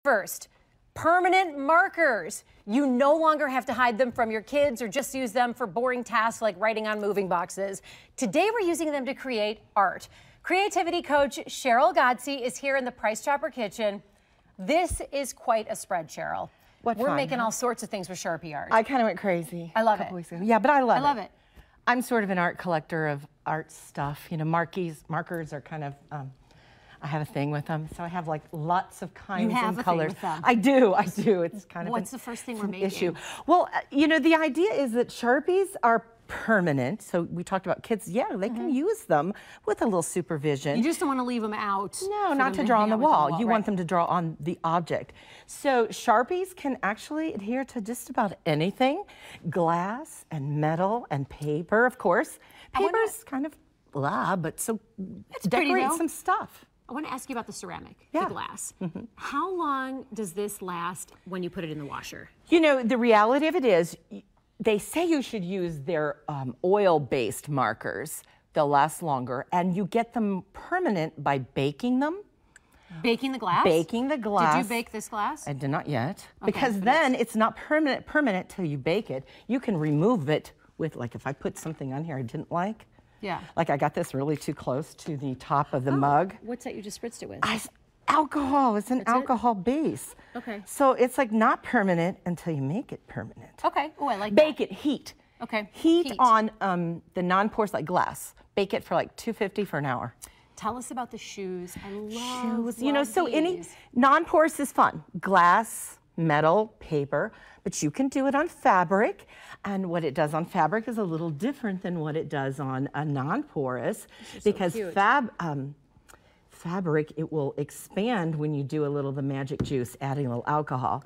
First, permanent markers. You no longer have to hide them from your kids or just use them for boring tasks like writing on moving boxes. Today, we're using them to create art. Creativity coach Sheryl Godsey is here in the Price Chopper kitchen. This is quite a spread, Sheryl. We're making all sorts of things with Sharpie art. I kind of went crazy. I love it. Yeah, but I love it. I'm sort of an art collector of art stuff. You know, markers are kind of, I have a thing with them. So I have like lots of kinds and colors. Thing with them. I do. It's kind of What's the first thing we're making? Issue. Well, you know, the idea is that Sharpies are permanent. So we talked about kids. Yeah, they can use them with a little supervision. You just don't want to leave them out. No, not to draw on the wall. You want them to draw on the object. So Sharpies can actually adhere to just about anything. Glass and metal and paper, of course. Paper's kind of blah, but so it's decorate some stuff. I want to ask you about the ceramic, the glass. How long does this last when you put it in the washer? You know, the reality of it is, they say you should use their oil-based markers. They'll last longer, and you get them permanent by baking them. Baking the glass? Baking the glass. Did you bake this glass? I did not yet, because then it's not permanent till you bake it. You can remove it with, like, if I put something on here I didn't like. Yeah. Like I got this really too close to the top of the mug. What's that you just spritzed it with? Alcohol. It's an alcohol base. Okay. So it's like not permanent until you make it permanent. Okay. Oh, I like that. Bake it, heat. Okay. Heat on the non-porous like glass. Bake it for like 250 for an hour. Tell us about the shoes. I love shoes. You know, so any non-porous is fun. Glass, metal, paper, but you can do it on fabric. And what it does on fabric is a little different than what it does on a non-porous, because fabric, it will expand when you do a little of the magic juice, adding a little alcohol.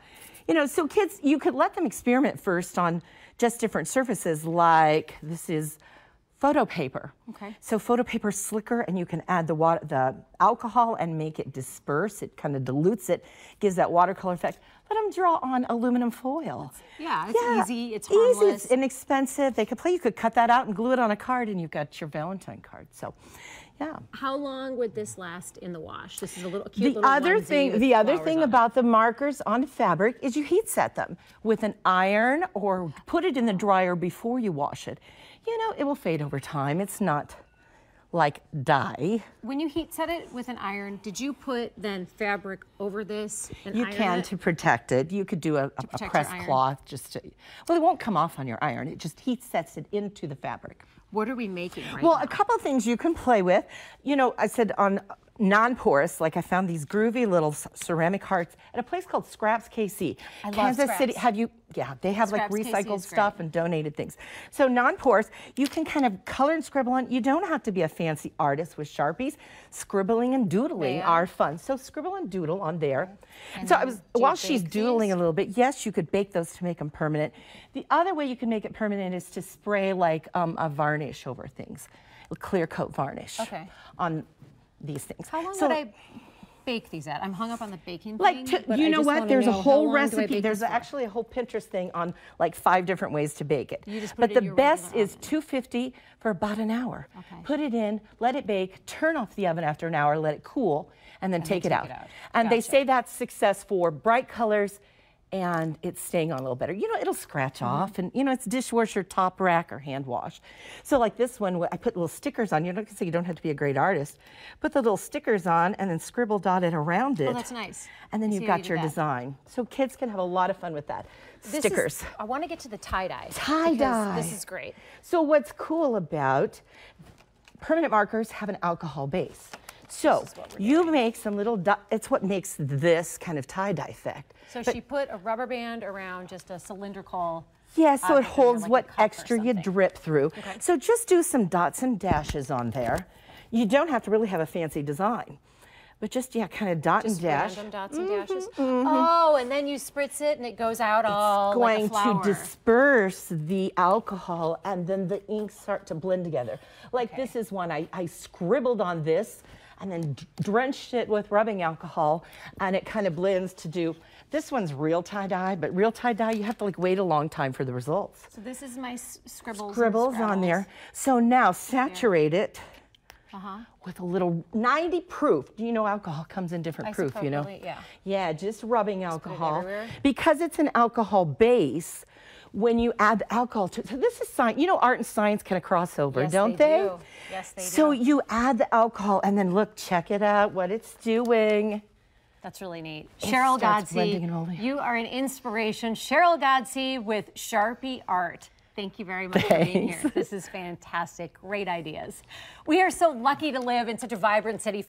You know, so kids, you could let them experiment first on just different surfaces, like this is photo paper. Okay. So photo paper is slicker, and you can add the alcohol and make it disperse. It kind of dilutes it, gives that watercolor effect. Let them draw on aluminum foil. It's easy, it's harmless. Easy, it's inexpensive. They could play. You could cut that out and glue it on a card, and you've got your Valentine card. So, yeah. How long would this last in the wash? This is a little cute. The other thing about the markers on fabric is you heat set them with an iron, or put it in the dryer before you wash it. You know, it will fade over time. It's not like dye. When you heat set it with an iron, did you put then fabric over this and You can to protect it. You could do a pressed cloth just to, well, it won't come off on your iron. It just heat sets it into the fabric. What are we making right now? Well, a couple of things you can play with. You know, I said on non-porous, like I found these groovy little ceramic hearts at a place called Scraps KC. I love Kansas Scraps. City, they have like recycled stuff and donated things. So non-porous, you can kind of color and scribble on. You don't have to be a fancy artist with Sharpies. Scribbling and doodling are fun. So scribble and doodle on there. And so while she's doodling a little bit, yes, you could bake those to make them permanent. The other way you can make it permanent is to spray like a varnish over things, a clear coat varnish on these things. How long would I bake these at? I'm hung up on the baking thing. You know what? There's a whole recipe. There's actually a whole Pinterest thing on like 5 different ways to bake it. But the best is 250 for about an hour. Put it in, let it bake, turn off the oven after an hour, let it cool, and then take it out. And they say that's success for bright colors, and it's staying on a little better. You know, it'll scratch off, and you know, it's dishwasher, top rack, or hand wash. So like this one, I put little stickers on. You know, you don't have to be a great artist. Put the little stickers on and then scribble dotted around it. Oh, that's nice. And then you've got your design. So kids can have a lot of fun with that. Stickers. I want to get to the tie-dye. Tie-dye. This is great. So what's cool about permanent markers have an alcohol base. So you make some little dots. It's what makes this kind of tie-dye effect. So she put a rubber band around just a cylindrical. Yeah, so it holds what extra you drip through. So just do some dots and dashes on there. You don't have to really have a fancy design, but just, kind of dot and dash. Random dots and dashes. Oh, and then you spritz it and it goes out all like a flower. It's going to disperse the alcohol, and then the inks start to blend together. Like this is one I scribbled on this and then drenched it with rubbing alcohol, and it kind of blends to do. This one's real tie-dye, but real tie-dye, you have to like wait a long time for the results. So this is my scribbles on there. So now saturate it with a little 90 proof. Do you know alcohol comes in different proof, you know? Yeah. Yeah, just rubbing alcohol. Because it's an alcohol base, when you add the alcohol to, so this is science, you know, art and science kind of cross over, don't they? Do. Yes, they do. So you add the alcohol and then look, check it out, what it's doing. That's really neat. Sheryl Godsey, you are an inspiration. Sheryl Godsey with Sharpie Art. Thank you very much for being here. This is fantastic. Great ideas. We are so lucky to live in such a vibrant city.